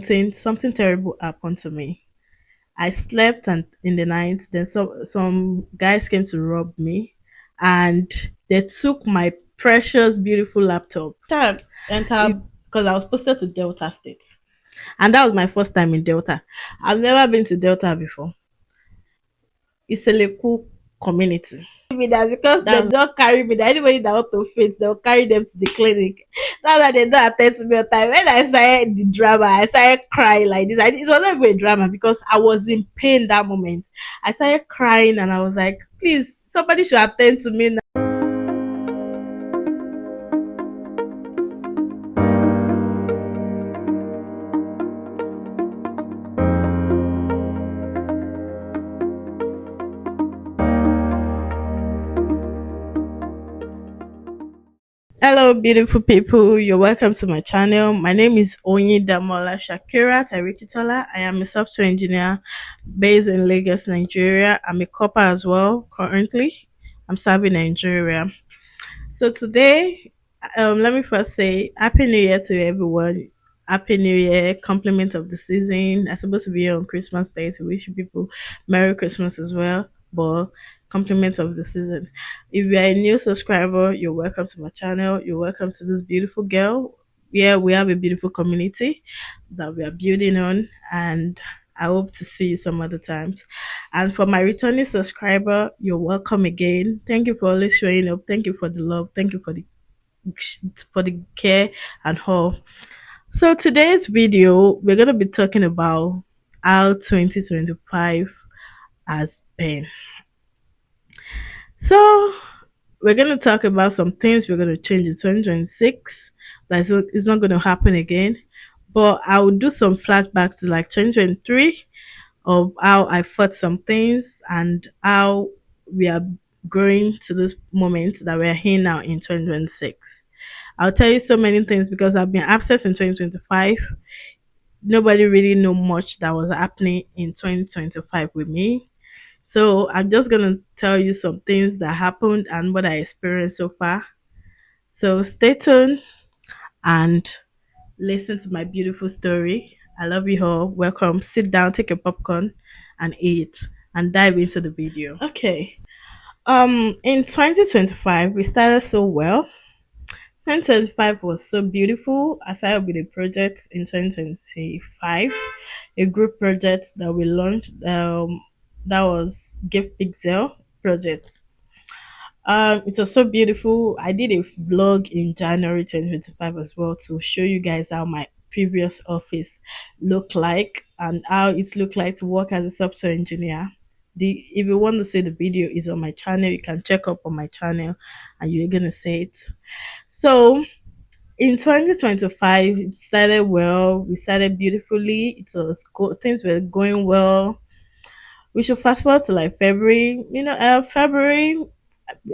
Something terrible happened to me. I slept and in the night, then some guys came to rob me, and they took my precious, beautiful laptop. Enter because I was posted to Delta State, and that was my first time in Delta. I've never been to Delta before. It's a local community. Me that because they don't carry me. That anybody that want to faint, they'll carry them to the clinic. That's why they don't attend to me on time. When I started the drama, I started crying like this. It wasn't even a drama because I was in pain that moment. I started crying and I was like, please, somebody should attend to me now. Hello, beautiful people. You're welcome to my channel. My name is Onyi Damola Shakira Tarikitola. I am a software engineer based in Lagos, Nigeria. I'm a copper as well. Currently, I'm serving Nigeria. So today, let me first say Happy New Year to everyone. Happy New Year, compliment of the season. I'm supposed to be here on Christmas Day to wish people Merry Christmas as well. But compliment of the season. If you are a new subscriber, you're welcome to my channel. You're welcome to this beautiful girl. Yeah, we have a beautiful community that we are building on, and I hope to see you some other times. And for my returning subscriber, you're welcome again. Thank you for always showing up. Thank you for the love. Thank you for the care and all. So today's video, we're gonna be talking about how 2025 has been. So we're gonna talk about some things we're gonna change in 2026. That's it's not gonna happen again. But I will do some flashbacks to like 2023 of how I fought some things and how we are growing to this moment that we're here now in 2026. I'll tell you so many things because I've been absent in 2025. Nobody really know much that was happening in 2025 with me. So I'm just gonna tell you some things that happened and what I experienced so far. So stay tuned and listen to my beautiful story. I love you all. Welcome. Sit down, take your popcorn and eat and dive into the video. Okay. In 2025 we started so well. 2025 was so beautiful. I started with a project in 2025, a group project that we launched. That was Give Pixel project. It was so beautiful. I did a vlog in January 2025 as well to show you guys how my previous office looked like and how it looked like to work as a software engineer. If you want to see the video is on my channel, you can check up on my channel and you're gonna see it. So in 2025, it started well. We started beautifully. Things were going well. We should fast forward to like February. February,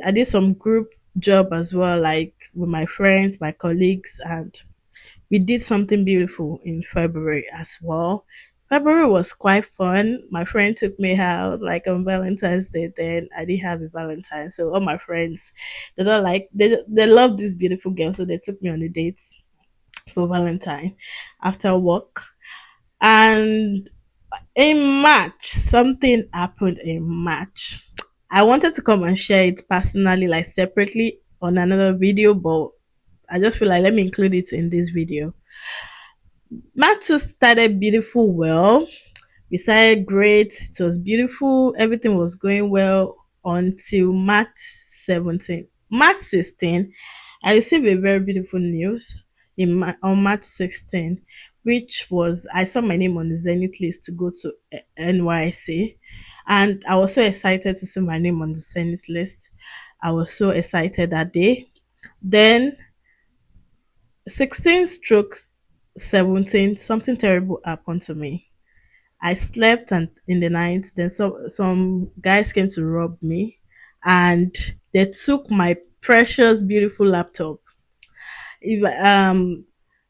I did some group job as well, like with my friends, my colleagues, and we did something beautiful in February as well. February was quite fun. My friend took me out like on Valentine's Day. Then I didn't have a Valentine, so all my friends they love this beautiful girl, so they took me on a date for Valentine after work. And in March, something happened in March. I wanted to come and share it personally, like separately on another video, but I just feel like let me include it in this video. March 2 started beautiful well. We started great. It was beautiful. Everything was going well until March 17. March 16, I received a very beautiful news on March 16, which was I saw my name on the Zenith list to go to NYSC. And I was so excited to see my name on the Zenith list. I was so excited that day. Then 16 strokes 17, something terrible happened to me. I slept and in the night, then some guys came to rob me and they took my precious beautiful laptop. If,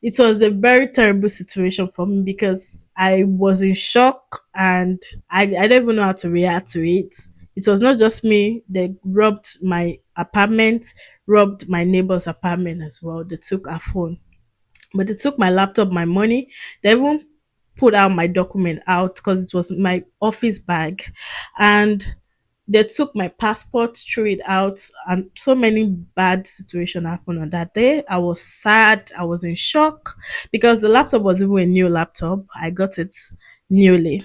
it was a very terrible situation for me because I was in shock and I don't even know how to react to it. It was not just me, they robbed my apartment, robbed my neighbor's apartment as well. They took her phone, but they took my laptop, my money. They even put out my document out because it was my office bag, and they took my passport, threw it out, and so many bad situations happened on that day. I was sad, I was in shock because the laptop was even a new laptop. I got it newly.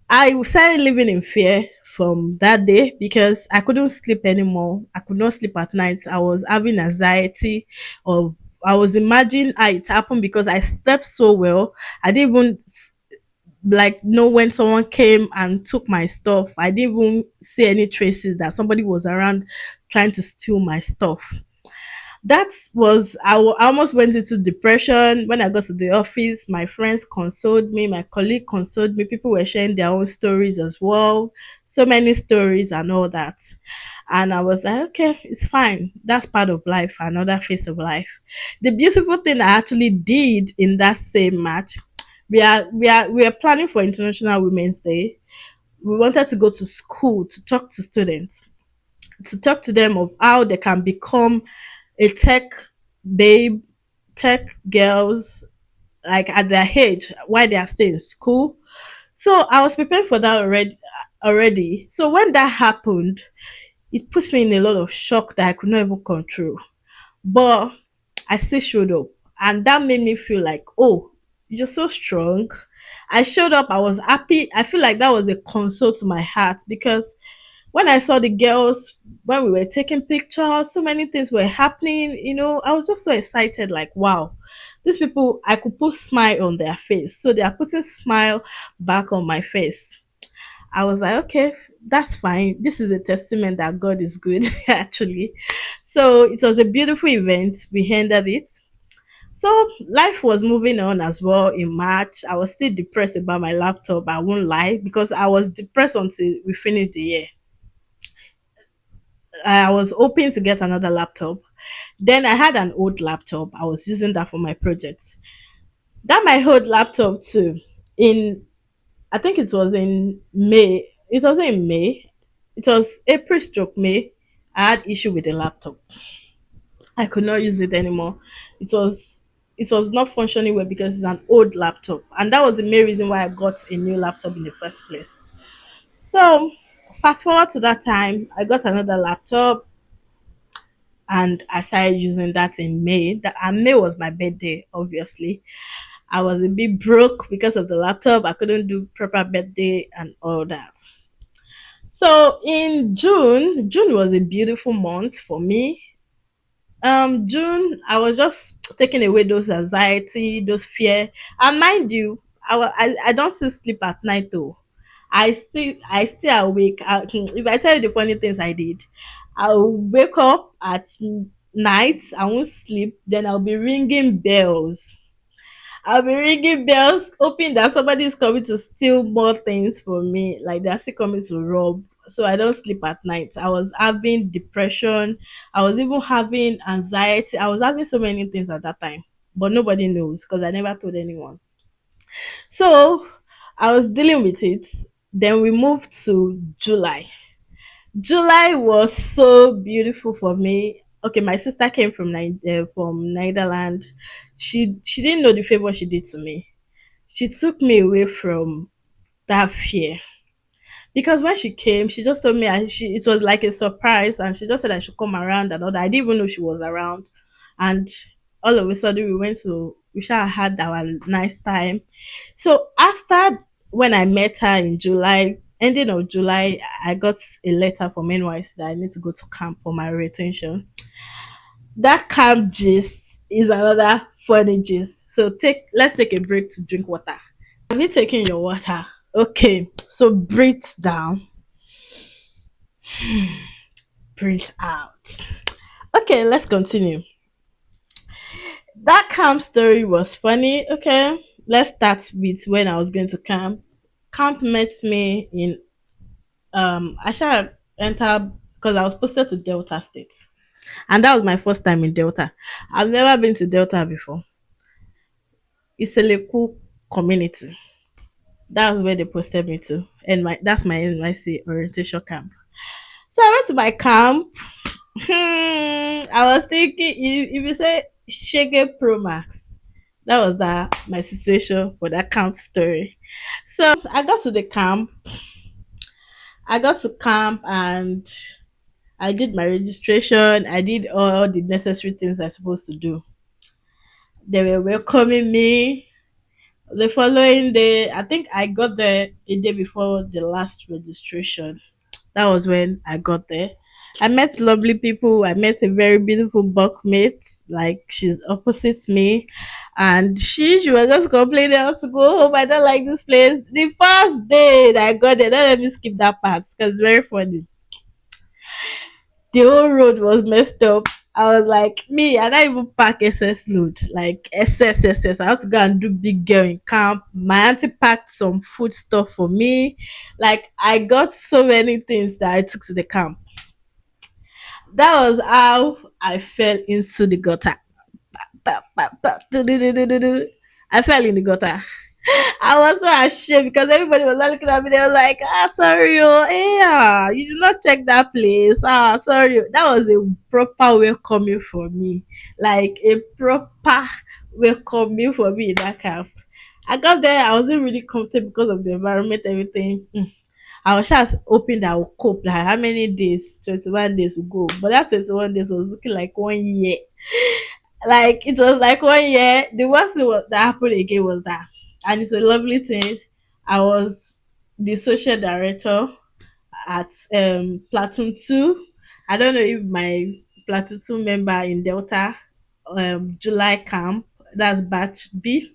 I started living in fear from that day because I couldn't sleep anymore. I could not sleep at night. I was having anxiety of I was imagining how it happened because I slept so well. I didn't even like know when someone came and took my stuff. I didn't even see any traces that somebody was around trying to steal my stuff. That was I almost went into depression when I got to the office. My friends consoled me, my colleague consoled me. People were sharing their own stories as well, so many stories and all that. And I was like, okay, it's fine. That's part of life, another phase of life. The beautiful thing I actually did in that same match, we are planning for International Women's Day. We wanted to go to school to talk to students, to talk to them of how they can become a tech babe, tech girls, like at their age while they are still in school. So I was preparing for that already. So when that happened, it put me in a lot of shock that I could not even control. But I still showed up. And that made me feel like, oh, you're so strong. I showed up, I was happy. I feel like that was a console to my heart because when I saw the girls, when we were taking pictures, so many things were happening, I was just so excited, like, wow, these people, I could put smile on their face. So they are putting smile back on my face. I was like, okay, that's fine. This is a testament that God is good, actually. So it was a beautiful event. We ended it. So life was moving on as well in March. I was still depressed about my laptop. I won't lie because I was depressed until we finished the year. I was hoping to get another laptop. Then I had an old laptop. I was using that for my project. That my old laptop too. In I think it was in May. It wasn't in May. It was April stroke May. I had issue with the laptop. I could not use it anymore. It was it was not functioning well because it's an old laptop. And that was the main reason why I got a new laptop in the first place. So fast forward to that time, I got another laptop and I started using that in May. And May was my birthday, obviously. I was a bit broke because of the laptop. I couldn't do proper birthday and all that. So in June was a beautiful month for me. June, I was just taking away those anxiety, those fear. And mind you, I don't still sleep at night though. I still awake. If I tell you the funny things I did, I'll wake up at night, I won't sleep, then I'll be ringing bells. I'll be ringing bells, hoping that somebody is coming to steal more things from me. Like they're still coming to rob. So I don't sleep at night. I was having depression. I was even having anxiety. I was having so many things at that time. But nobody knows because I never told anyone. So I was dealing with it. Then we moved to July. July was so beautiful for me. Okay, my sister came from Netherlands. She didn't know the favor she did to me. She took me away from that fear because when she came, she just told me it was like a surprise, and she just said I should come around and all that. I didn't even know she was around, and all of a sudden we shall had our nice time. So after when I met her in July, ending of July, I got a letter from NYSC that I need to go to camp for my retention. That camp gist is another funny gist. So let's take a break to drink water. Have you taken your water? Okay, so breathe down, breathe out. Okay, let's continue. That camp story was funny. Okay, let's start with when I was going to camp. Camp met me in I shall enter because I was posted to Delta State, and that was my first time in Delta. I've never been to Delta before. It's a Leku community. That's where they posted me to, and that's my NYC orientation camp. So I went to my camp. I was thinking if you say Shege Pro Max, That was that my situation for that camp story. So I got to the camp. I got to camp and I did my registration. I did all the necessary things I supposed to do. They were welcoming me. The following day, I think I got there a day before the last registration. That was when I got there. I met lovely people. I met a very beautiful bunkmate. Like she's opposite me, and she was just complaining I want to go home. I don't like this place. The first day that I got there, don't let me skip that part because it's very funny. The whole road was messed up. I was like, me, I don't even pack SS load, like SS. I have to go and do big girl in camp. My auntie packed some food stuff for me. Like, I got so many things that I took to the camp. That was how I fell into the gutter. Do-do-do-do-do-do. I fell in the gutter. I was so ashamed because everybody was not looking at me. They were like, sorry, oh, yeah, you did not check that place. Sorry. That was a proper welcoming for me. Like a proper welcoming for me in that camp. I got there, I wasn't really comfortable because of the environment, everything. I was just hoping that I would cope. Like how many days? 21 days will go. But that 21 days was looking like 1 year. Like it was like 1 year. The worst thing that happened again was that, and it's a lovely thing. I was the social director at Platoon 2. I don't know if my Platoon 2 member in Delta, July camp, that's batch B,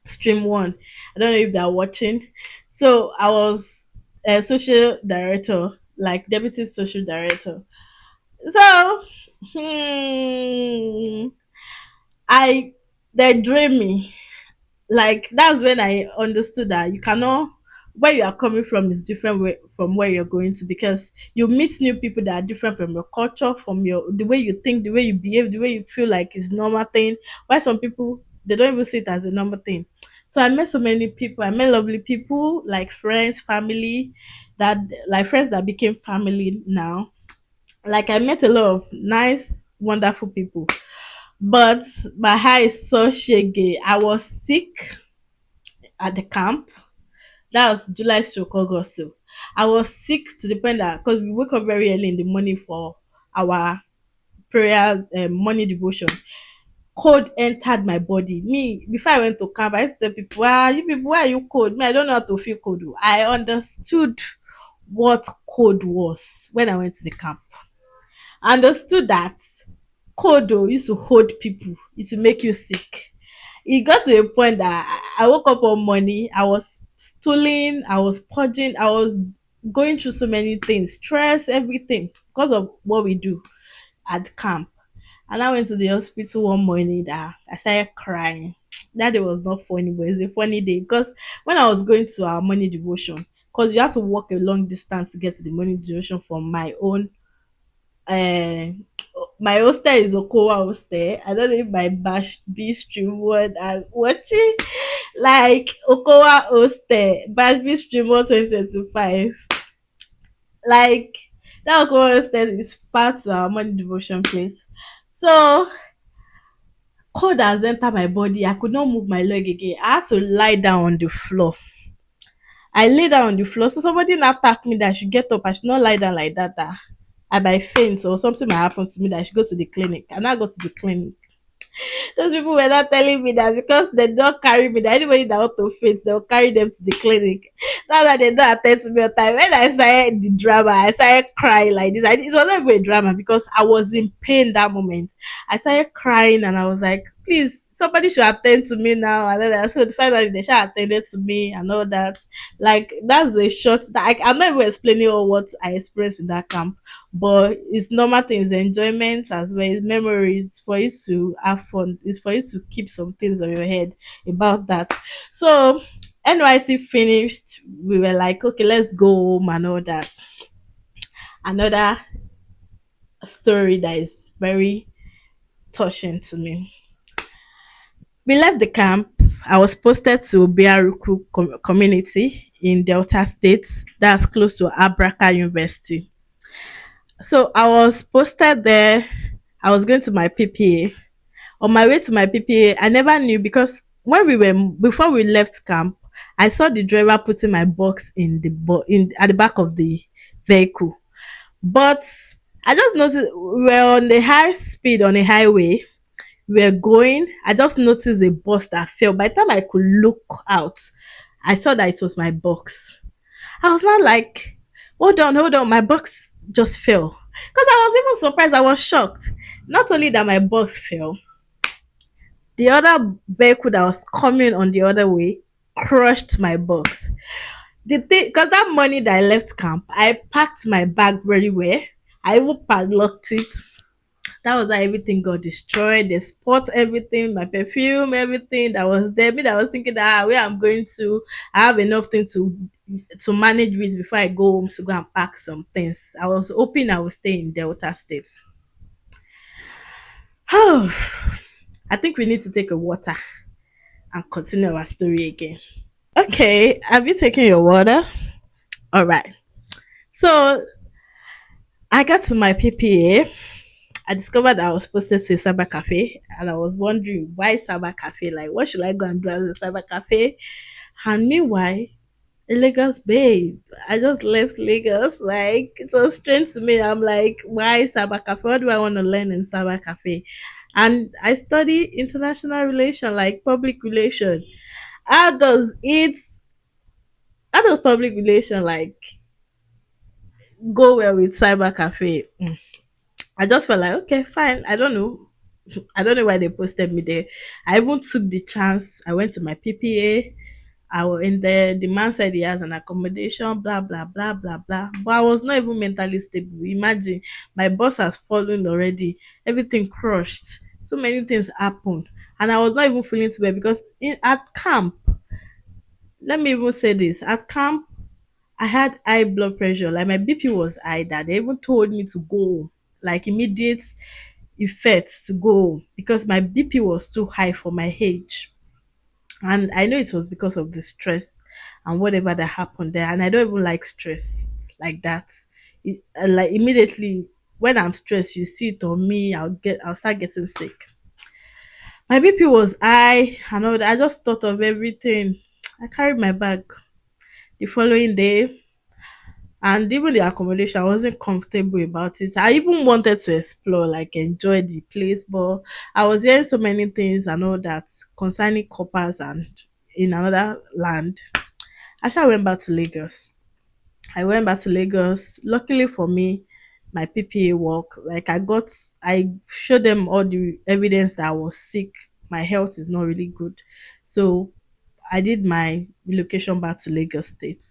stream 1. I don't know if they're watching. So I was a social director, like deputy social director. So, I they dream me. Like that's when I understood that you cannot, where you are coming from is different from where you're going to, because you meet new people that are different from your culture, from your the way you think, the way you behave, the way you feel like is normal thing. Why some people they don't even see it as a normal thing. So I met so many people. I met lovely people, like friends, family, that like friends that became family now. Like I met a lot of nice, wonderful people. But my hair is so shaggy. I was sick at the camp. That was July stroke August. So I was sick to the point that because we wake up very early in the morning for our prayer morning devotion. Cold entered my body. Me, before I went to camp, I used to tell people, you people, why are you cold? Me, I don't know how to feel cold. Oh. I understood what cold was when I went to the camp. I understood that cold though used to hold people, it will make you sick. It got to a point that I woke up one morning, I was stooling, I was purging, I was going through so many things, stress, everything, because of what we do at camp. And I went to the hospital one morning that I started crying. That day was not funny, but it's a funny day because when I was going to our morning devotion, because you have to walk a long distance to get to the morning devotion from uh, my hostel is Okowa hostel. I don't know if my bash B stream one and watching like Okowa hostel, bash B stream one 2025. Like that Okowa hostel is far to our morning devotion place. So cold has entered my body. I could not move my leg again. I had to lie down on the floor. I lay down on the floor. So somebody now tapped me that I should get up. I should not lie down like that. I might faint or something might happen to me that I should go to the clinic. And I go to the clinic. Those people were not telling me that because they don't carry me, that anybody that want to faint, they'll carry them to the clinic. Now that they don't attend to me on time. When I started the drama, I started crying like this. It wasn't even a drama because I was in pain that moment. I started crying and I was like, please, somebody should attend to me now. And then I said, finally, they should attended to me and all that. Like, that's a short, I'm not even explaining all what I experienced in that camp, but it's normal things, enjoyment as well as memories for you to have fun. It's for you to keep some things on your head about that. So NYC finished, we were like, okay, let's go home and all that. Another story that is very touching to me. We left the camp. I was posted to Biaruku community in Delta State. That's close to Abraka University. So I was posted there. I was going to my PPA. On my way to my PPA, I never knew because when we were before we left camp, I saw the driver putting my box in in at the back of the vehicle. But I just noticed we were on the high speed on a highway. We were going. I just noticed a bus that fell. By the time I could look out, I saw that it was my box. I was not like, hold on, my box just fell. Because I was even surprised. I was shocked. Not only that my box fell, the other vehicle that was coming on the other way crushed my box. The thing, because that morning that I left camp, I packed my bag very well. I even padlocked it. That was how everything got destroyed. They spot everything, my perfume, everything that was there. Me that was thinking that where I'm going to, I have enough things to manage with before I go home to go and pack some things. I was hoping I would stay in Delta State. Oh, I think we need to take a water and continue our story again. Okay, have you taken your water? All right. So I got to my PPA. I discovered that I was posted to a cyber cafe, and I was wondering why cyber cafe? Like, what should I go and do as a cyber cafe? And meanwhile, a Lagos babe, I just left Lagos. Like, it was strange to me. I'm like, why cyber cafe? What do I want to learn in cyber cafe? And I study international relation, like public relation. How does it? How does public relation like go well with cyber cafe? I just felt like, okay, fine. I don't know. I don't know why they posted me there. I even took the chance. I went to my PPA. I was in there. The man said he has an accommodation, blah, blah, blah, blah, blah. But I was not even mentally stable. Imagine my boss has fallen already. Everything crushed. So many things happened. And I was not even feeling too well because at camp, let me even say this at camp, I had high blood pressure. Like my BP was high that they even told me to go, like immediate effects to go because my BP was too high for my age. And I know it was because of the stress and whatever that happened there. And I don't even like stress like that. Like immediately when I'm stressed, you see it on me, I'll start getting sick. My BP was high and all that. I just thought of everything. I carried my bag the following day. And even the accommodation, I wasn't comfortable about it. I even wanted to explore, like enjoy the place, but I was hearing so many things and all that concerning coppers and in another land. Actually, I went back to Lagos. I went back to Lagos. Luckily for me, my PPA work, like I showed them all the evidence that I was sick. My health is not really good. So I did my relocation back to Lagos State.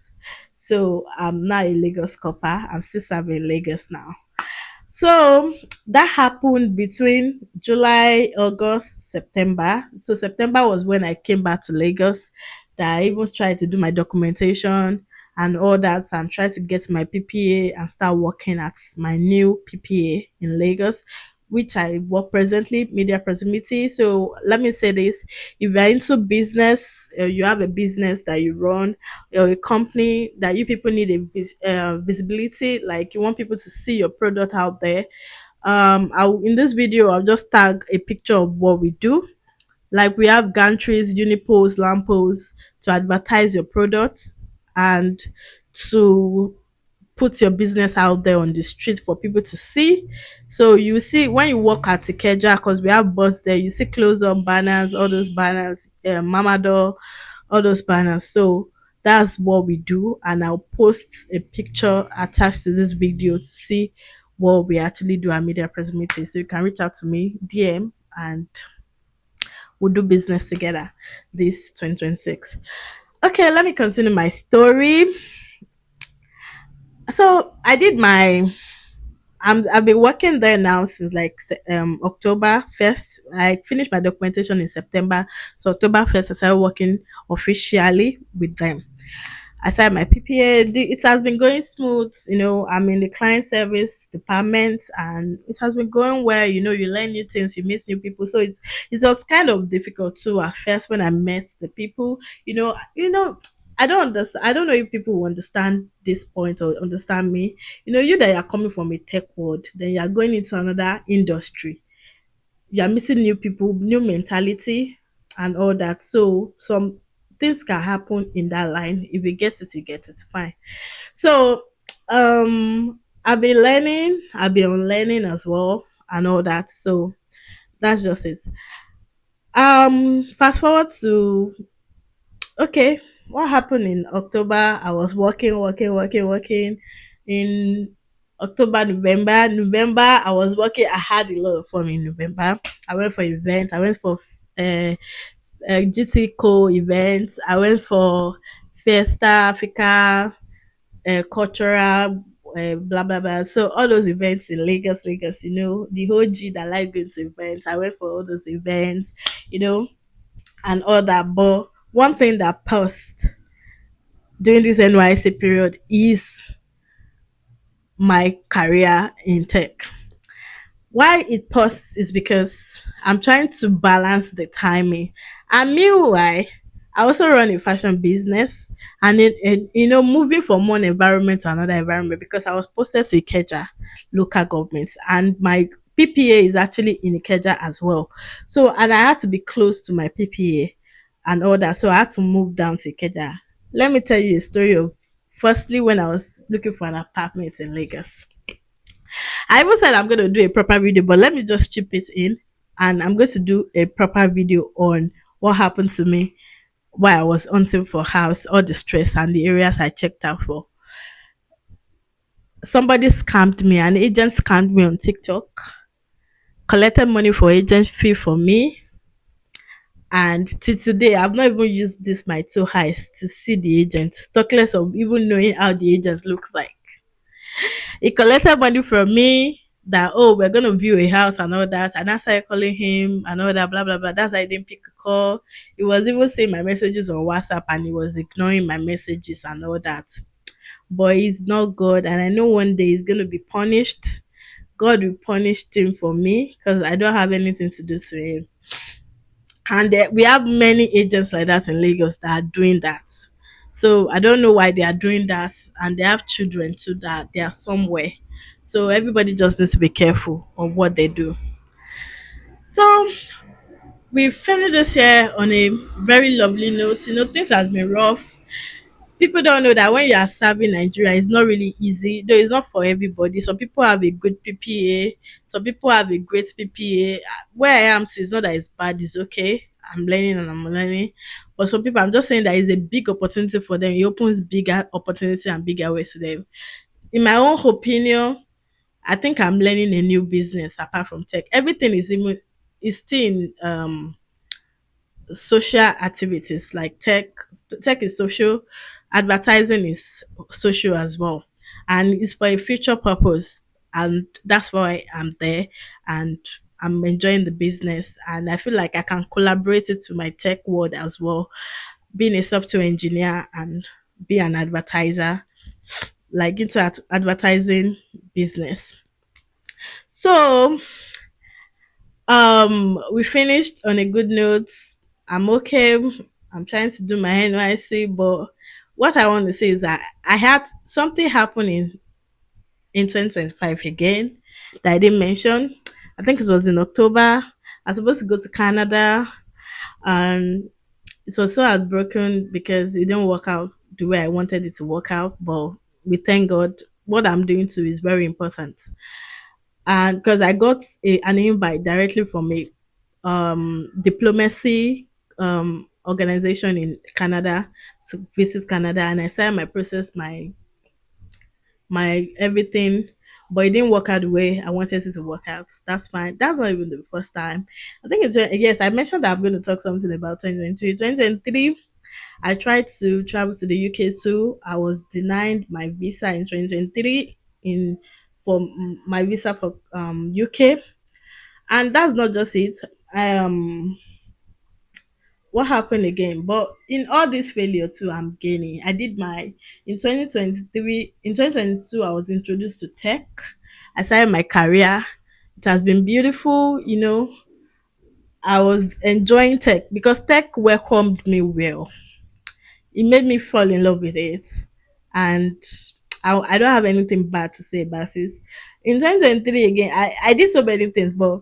So I'm now a Lagos copper. I'm still serving in Lagos now. So that happened between July, August, September. So September was when I came back to Lagos. That I even tried to do my documentation and all that and try to get my PPA and start working at my new PPA in Lagos, which I work presently, media proximity. So let me say this: if you're into business, you have a business that you run, or a company that you people need a visibility, like you want people to see your product out there. In this video, I'll just tag a picture of what we do. Like we have gantries, unipos, lampos to advertise your product and to put your business out there on the street for people to see. So you see when you walk at Ikeja, because we have bus there, you see close up banners, all those banners, Mamador, all those banners. So that's what we do, and I'll post a picture attached to this video to see what we actually do at Media Press Meeting. So you can reach out to me, DM, and we'll do business together this 2026. Okay, let me continue my story. So I did my I've been working there now since like October 1st. I finished my documentation in September. So October 1st, I started working officially with them. I started my PPA. It has been going smooth. I'm in the client service department and it has been going well. You learn new things, you meet new people. So it was kind of difficult too at first when I met the people. I don't understand. I don't know if people will understand this point or understand me. You that are coming from a tech world, then you are going into another industry. You are missing new people, new mentality, and all that. So some things can happen in that line. If you get it, you get it. Fine. So I've been learning, I've been unlearning as well and all that. So that's just it. Fast forward to okay, what happened in October? I was working in October, November. I was working. I had a lot of fun in November. I went for events. I went for uh, GT Co events. I went for Fiesta Africa, cultural, blah blah blah. So all those events in Lagos, the whole G that like going to events. I went for all those events, you know, and all that. But one thing that paused during this NYSC period is my career in tech. Why it paused is because I'm trying to balance the timing. And meanwhile, I also run a fashion business and moving from one environment to another environment because I was posted to Ikeja local government and my PPA is actually in Ikeja as well. So, and I had to be close to my PPA and all that. So I had to move down to Ikeja. Let me tell you a story of firstly when I was looking for an apartment in Lagos. I even said I'm going to do a proper video, but let me just chip it in. And I'm going to do a proper video on what happened to me while I was hunting for house, all the stress and the areas I checked out for. Somebody scammed me, an agent scammed me on TikTok, collected money for agent fee for me. And till today, I've not even used this my two eyes to see the agent, talk less of even knowing how the agents look like. He collected money from me that we're gonna view a house and all that, and I started calling him and all that, blah blah blah. That's why I didn't pick a call. He was even seeing my messages on WhatsApp and he was ignoring my messages and all that. But he's not God, and I know one day he's gonna be punished. God will punish him for me because I don't have anything to do to him. And we have many agents like that in Lagos that are doing that. So I don't know why they are doing that, and they have children too that they are somewhere. So everybody just needs to be careful of what they do. So we finished this here on a very lovely note. Things has been rough. People don't know that when you are serving Nigeria, it's not really easy. Though it's not for everybody. Some people have a good PPA. Some people have a great PPA. Where I am to, it's not that it's bad. It's okay. I'm learning and I'm learning. But some people, I'm just saying that it's a big opportunity for them. It opens bigger opportunity and bigger ways to them. In my own opinion, I think I'm learning a new business apart from tech. Everything is still in social activities like tech is social, advertising is social as well, and it's for a future purpose, and that's why I'm there, and I'm enjoying the business, and I feel like I can collaborate it to my tech world as well, being a software engineer and be an advertiser, like into advertising business. So we finished on a good note. I'm okay. I'm trying to do my NYC, but what I want to say is that I had something happen in 2025 again that I didn't mention. I think it was in October. I was supposed to go to Canada, and it was so heartbroken because it didn't work out the way I wanted it to work out. But we thank God. What I'm doing too is very important, and because I got an invite directly from a diplomacy organization in Canada to visit Canada, and I started my process, my everything, but it didn't work out the way I wanted it to work out. That's fine. That's not even the first time. I think yes, I mentioned that I'm going to talk something about 2023. 2023, I tried to travel to the UK too. I was denied my visa in 2023 in for my visa for UK, and that's not just it. What happened again? But in all this failure too, I'm gaining. I did my in 2023, in 2022, I was introduced to tech. I started my career. It has been beautiful. I was enjoying tech because tech welcomed me well. It made me fall in love with it, and I don't have anything bad to say about it. In 2023 again, I did so many things, but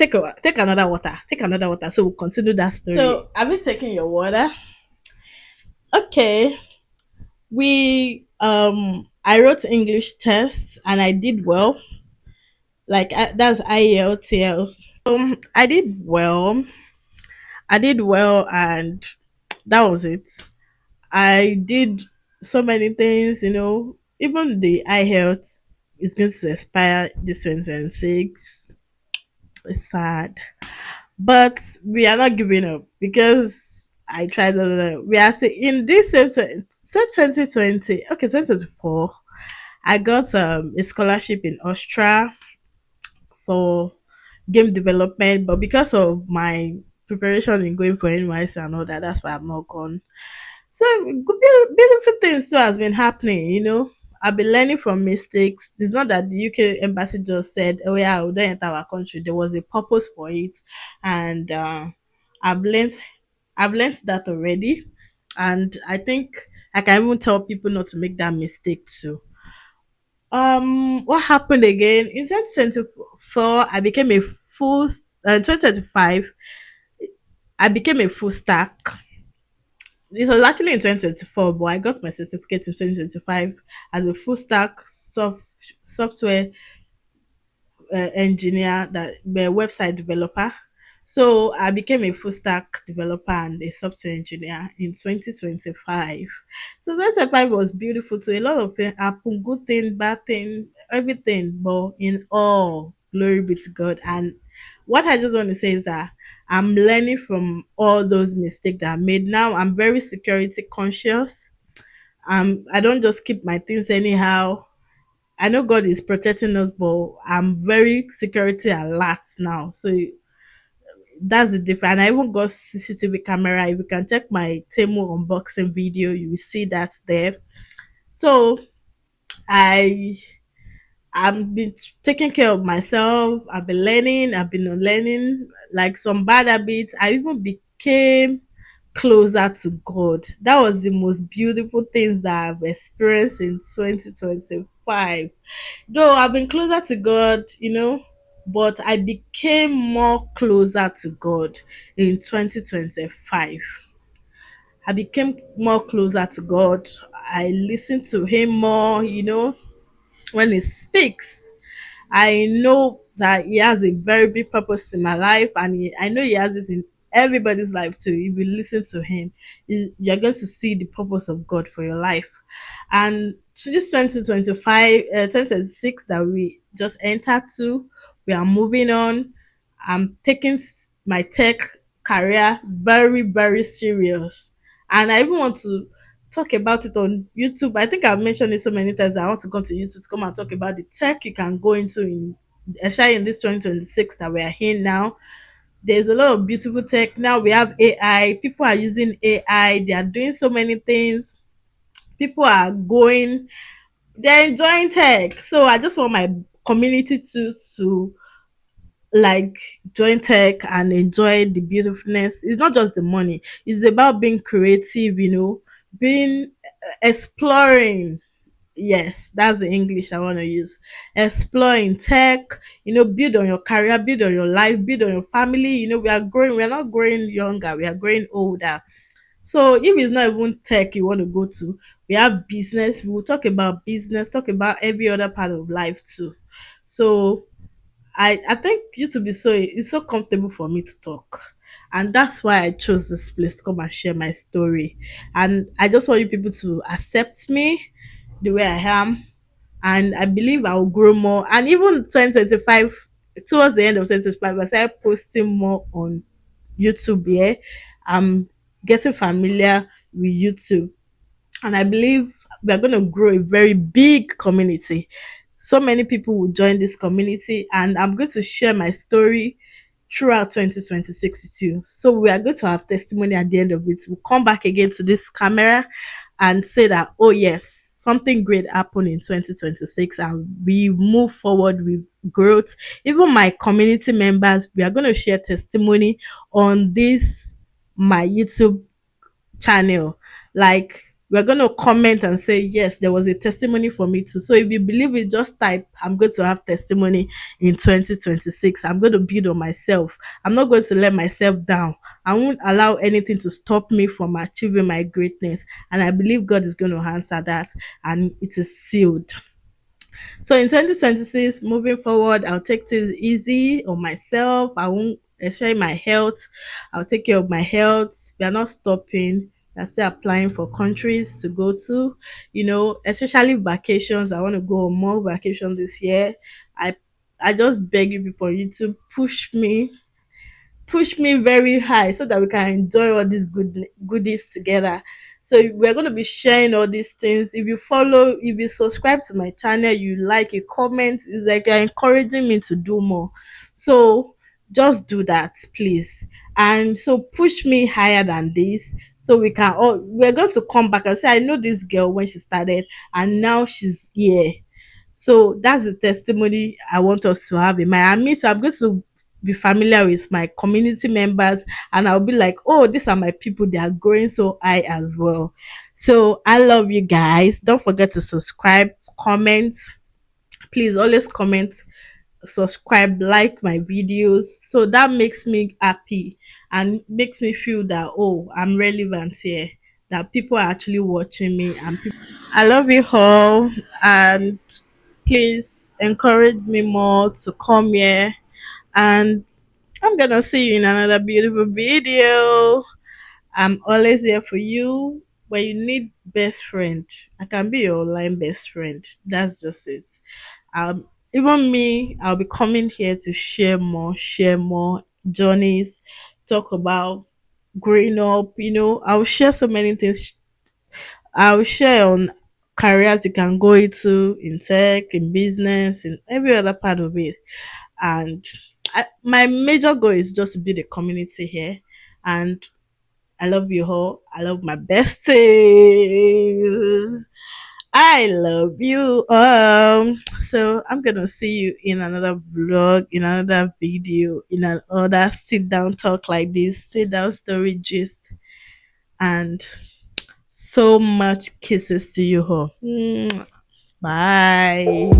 take another water. Take another water. So we'll continue that story. So have you taken your water? Okay. I wrote English tests and I did well. Like that's IELTS. I did well. I did well, and that was it. I did so many things, even the eye health is going to expire this 2026. It's sad. But we are not giving up because I tried a lot. We are saying in this same 2020, okay, 2024, I got a scholarship in Austria for game development, but because of my preparation in going for NYSC and all that, that's why I'm not gone. So beautiful things too has been happening. I've been learning from mistakes. It's not that the UK embassy just said, "Oh yeah, we don't enter our country." There was a purpose for it, and I've learned I've learned that already, and I think I can even tell people not to make that mistake too. What happened again in 2024? I became a full. 2025, I became a full stack. This was actually in 2024, but I got my certificate in 2025 as a full stack software engineer, that website developer. So I became a full stack developer and a software engineer in 2025. So 2025 was beautiful too. A lot of things happened, good thing, bad thing, everything. But in all, glory be to God. And what I just want to say is that I'm learning from all those mistakes that I made. Now I'm very security conscious. I don't just keep my things anyhow. I know God is protecting us, but I'm very security alert now. So that's the difference. And I even got CCTV camera. If you can check my Temu unboxing video, you will see that there. So I I've been taking care of myself. I've been learning. I've been learning like some bad habits. I even became closer to God. That was the most beautiful things that I've experienced in 2025. Though I've been closer to God, but I became more closer to God in 2025. I became more closer to God. I listened to Him more, when He speaks. I know that He has a very big purpose in my life, and I know He has this in everybody's life too. If you listen to Him, you're going to see the purpose of God for your life. And to this 2025, 2026 that we just entered to, we are moving on. I'm taking my tech career very, very serious. And I even want to talk about it on YouTube. I think I've mentioned it so many times that I want to come to YouTube to come and talk about the tech you can go into especially in this 2026 that we are in now. There's a lot of beautiful tech. Now we have AI. People are using AI. They are doing so many things. People are going, they're enjoying tech. So I just want my community to like join tech and enjoy the beautifulness. It's not just the money, it's about being creative, being exploring. Yes, that's the English I want to use. Exploring tech, build on your career, build on your life, build on your family. We are growing, we are not growing younger, we are growing older. So if it's not even tech you want to go to, we have business. We will talk about business, talk about every other part of life too. So I think YouTube is it's so comfortable for me to talk. And that's why I chose this place to come and share my story. And I just want you people to accept me the way I am. And I believe I will grow more. And even 2025, towards the end of 2025, I started posting more on YouTube. Yeah, I'm getting familiar with YouTube, and I believe we are going to grow a very big community. So many people will join this community, and I'm going to share my story throughout 2026 with you. So we are going to have testimony at the end of it. We'll come back again to this camera and say that, oh yes, something great happened in 2026, and we move forward with growth. Even my community members, we are going to share testimony on this my YouTube channel. Like we're going to comment and say, yes, there was a testimony for me too. So if you believe it, just type, I'm going to have testimony in 2026. I'm going to build on myself. I'm not going to let myself down. I won't allow anything to stop me from achieving my greatness. And I believe God is going to answer that, and it is sealed. So in 2026, moving forward, I'll take things easy on myself. I won't, especially my health. I'll take care of my health. We are not stopping. We're still applying for countries to go to, especially vacations. I want to go on more vacation this year. I I just beg you people, you to push me very high so that we can enjoy all these goodies together. So we're going to be sharing all these things. If you subscribe to my channel, you like, you comment, it's like you're encouraging me to do more. So just do that, please. And so push me higher than this, so we're going to come back and say, I know this girl when she started, and now she's here. So that's the testimony I want us to have in Miami. So I'm going to be familiar with my community members, and I'll be like, oh, these are my people. They are growing so high as well. So I love you guys. Don't forget to subscribe, comment. Please always comment, subscribe, like my videos. So that makes me happy and makes me feel that, oh, I'm relevant here, that people are actually watching me. I love you all, and please encourage me more to come here, and I'm gonna see you in another beautiful video. I'm always here for you. When you need best friend, I can be your online best friend. That's just it. Even me, I'll be coming here to share more journeys, talk about growing up. I'll share so many things. I'll share on careers you can go into in tech, in business, in every other part of it. And my major goal is just to build a community here. And I love you all. I love my besties. I love you. So I'm gonna see you in another vlog, in another video, in another sit down talk like this, sit down story gist, and so much kisses to you all. Bye.